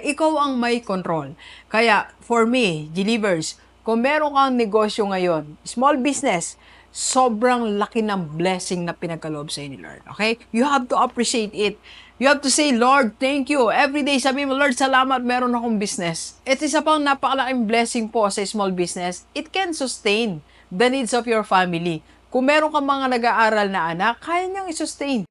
Ikaw ang may control. Kaya, for me, G-Livers, kung meron kang negosyo ngayon, small business, sobrang laki ng blessing na pinagkaloob sa ni Lord. Okay? You have to appreciate it. You have to say, Lord, thank you. Every day, sabi mo, Lord, salamat, meron akong business. At isa pang napakalaking blessing po sa small business, it can sustain the needs of your family. Kung meron kang mga nag-aaral na anak, kaya niyang i-sustain.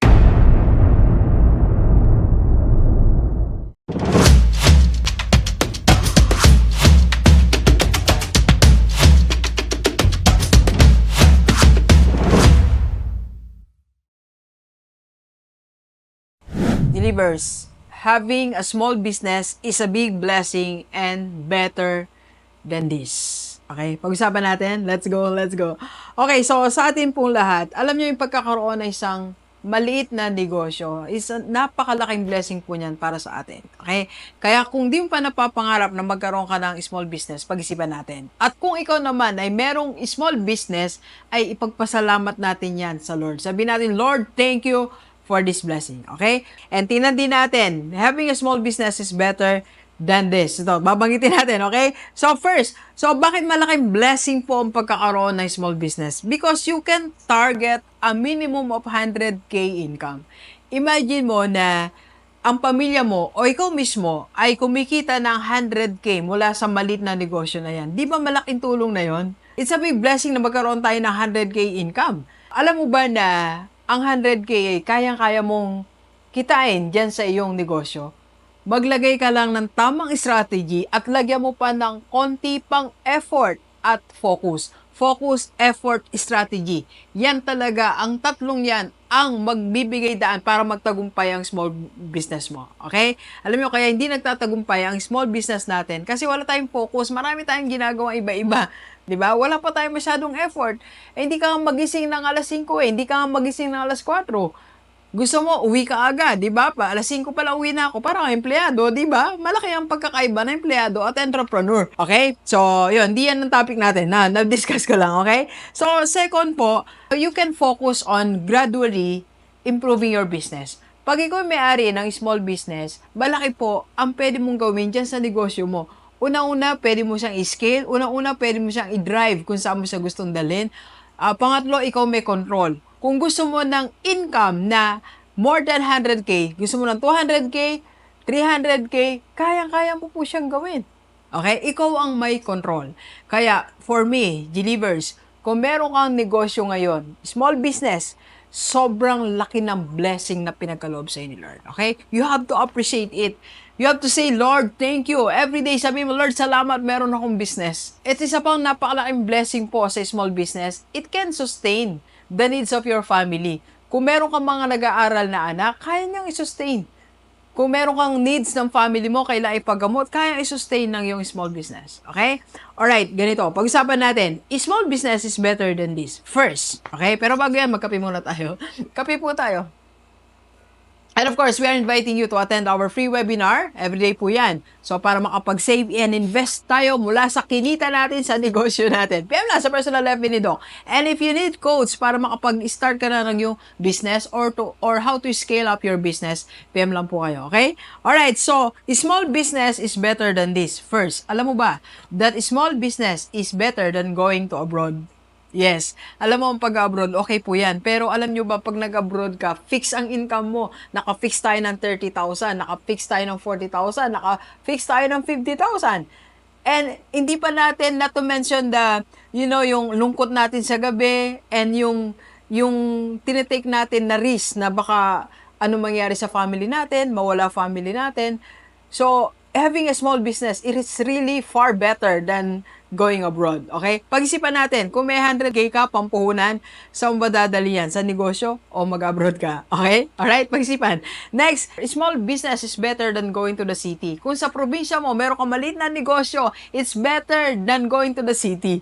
Delivers. Having a small business is a big blessing and better than this. Okay, pag-usapan natin. Let's go, let's go. Okay, so sa atin pong lahat, alam niyo yung pagkakaroon ng isang maliit na negosyo is a napakalaking blessing po niyan para sa atin. Okay? Kaya kung di mo pa napapangarap na magkaroon ka ng small business, pag-isipan natin. At kung ikaw naman ay merong small business, ay ipagpasalamat natin yan sa Lord. Sabihin natin, Lord, thank you for this blessing. Okay? And tingnan din natin, having a small business is better than this. Ito, babanggitin natin, okay? So first, bakit malaking blessing po ang pagkakaroon ng small business? Because you can target a minimum of 100K income. Imagine mo na ang pamilya mo o ikaw mismo ay kumikita ng 100K mula sa maliit na negosyo na yan. Di ba malaking tulong na yon? It's a big blessing na magkaroon tayo ng 100K income. Alam mo ba na ang 100K ay kayang-kaya mong kitain dyan sa iyong negosyo? Maglagay ka lang ng tamang strategy at lagyan mo pa ng konti pang effort at focus. Focus, effort, strategy. Yan talaga, ang tatlong yan ang magbibigay daan para magtagumpay ang small business mo. Okay? Alam mo, kaya hindi nagtatagumpay ang small business natin kasi wala tayong focus. Marami tayong ginagawa iba-iba. Diba? Wala pa tayong masyadong effort. Hindi ka magising ng alas 5 hindi ka magising ng alas 4. Gusto mo, uwi ka agad, di ba? Alas 5 pala uwi na ako, parang empleyado, di ba? Malaki ang pagkakaiba ng empleyado at entrepreneur. Okay? So, yun, di yan ang topic natin. Na-discuss ko lang, okay? So, second po, you can focus on gradually improving your business. Pag ikaw may-ari ng small business, malaki po ang pwede mong gawin dyan sa negosyo mo. Una-una, pwede mo siyang i-scale. Una-una, pwede mo siyang i-drive kung saan mo siya gustong dalhin. Pangatlo, ikaw may control. Kung gusto mo ng income na more than 100K, gusto mo ng 200K, 300K, kayang-kaya mo po siyang gawin. Okay? Ikaw ang may control. Kaya, for me, G-Livers, kung meron kang negosyo ngayon, small business, sobrang laki ng blessing na pinagkaloob sa ni Lord. Okay? You have to appreciate it. You have to say, Lord, thank you. Every day, sabi mo, Lord, salamat, meron akong business. At isa pang napakalaking blessing po sa small business, it can sustain the needs of your family. Kung meron kang mga nag-aaral na anak, kaya niyang i-sustain. Kung meron kang needs ng family mo, kailangan ipagamot, kaya i-sustain ng iyong small business. Okay? Alright, ganito. Pag-usapan natin, small business is better than this. First. Okay? Pero bago yan, magkape muna tayo. Kape po tayo. And of course, we are inviting you to attend our free webinar. Everyday po yan. So, para makapag-save and invest tayo mula sa kinita natin sa negosyo natin. PM lang sa personal level ni Doc. And if you need codes para makapag-start ka na ng yung business or how to scale up your business, PM lang po kayo. Okay? Alright, so, small business is better than this. First, alam mo ba that small business is better than going to abroad? Yes. Alam mo, ang pag-abroad, okay po yan. Pero alam nyo ba, pag nag-abroad ka, fix ang income mo. Naka-fix tayo ng 30,000, naka-fix tayo ng 40,000, naka-fix tayo ng 50,000. And hindi pa natin, not to mention the, yung lungkot natin sa gabi and yung tinitake natin na risk na baka ano mangyari sa family natin, mawala family natin. So, having a small business, it is really far better than going abroad. Okay? Pag-isipan natin, kung may 100K ka, pampuhunan, saan ba dadali yan? Sa negosyo o mag-abroad ka? Okay? Alright? Pag-isipan. Next, small business is better than going to the city. Kung sa probinsya mo, meron kang maliit na negosyo, it's better than going to the city.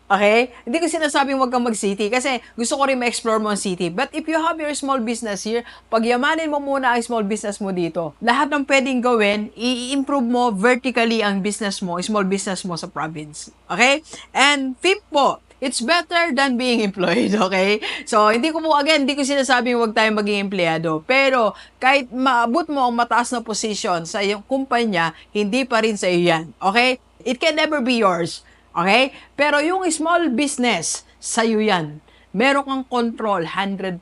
Okay? Hindi ko sinasabing huwag kang mag-city kasi gusto ko rin ma-explore mo ang city. But if you have your small business here, pagyamanin mo muna ang small business mo dito. Lahat ng pwedeng gawin, i-improve mo vertically ang business mo, small business mo sa province. Okay? And fifth po, It's better than being employed, okay? So, hindi ko sinasabing huwag tayong maging empleyado. Pero, kahit maabot mo ang mataas na posisyon sa iyong kumpanya, hindi pa rin sa iyo yan, okay? It can never be yours, okay? Pero yung small business, sa iyo yan. Meron kang control, 100%.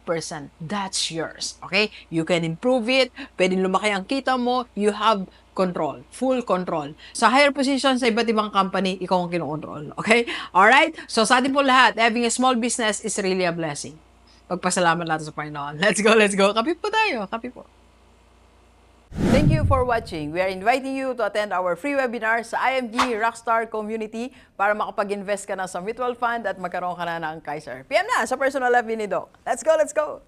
That's yours, okay? You can improve it, pwedeng lumaki ang kita mo, you have control, full control. Sa higher position sa iba't ibang company, ikaw ang kinokontrol. Okay? Alright? So sa atin po lahat, having a small business is really a blessing. Pagpasalamat natin sa Panginoon. Let's go, let's go. Kape po tayo. Kape po. Thank you for watching. We are inviting you to attend our free webinar sa IMG Rockstar Community para makapag-invest ka na sa mutual fund at magkaroon ka na ng Kaiser. PM na sa personal life ni Doc. Let's go, let's go!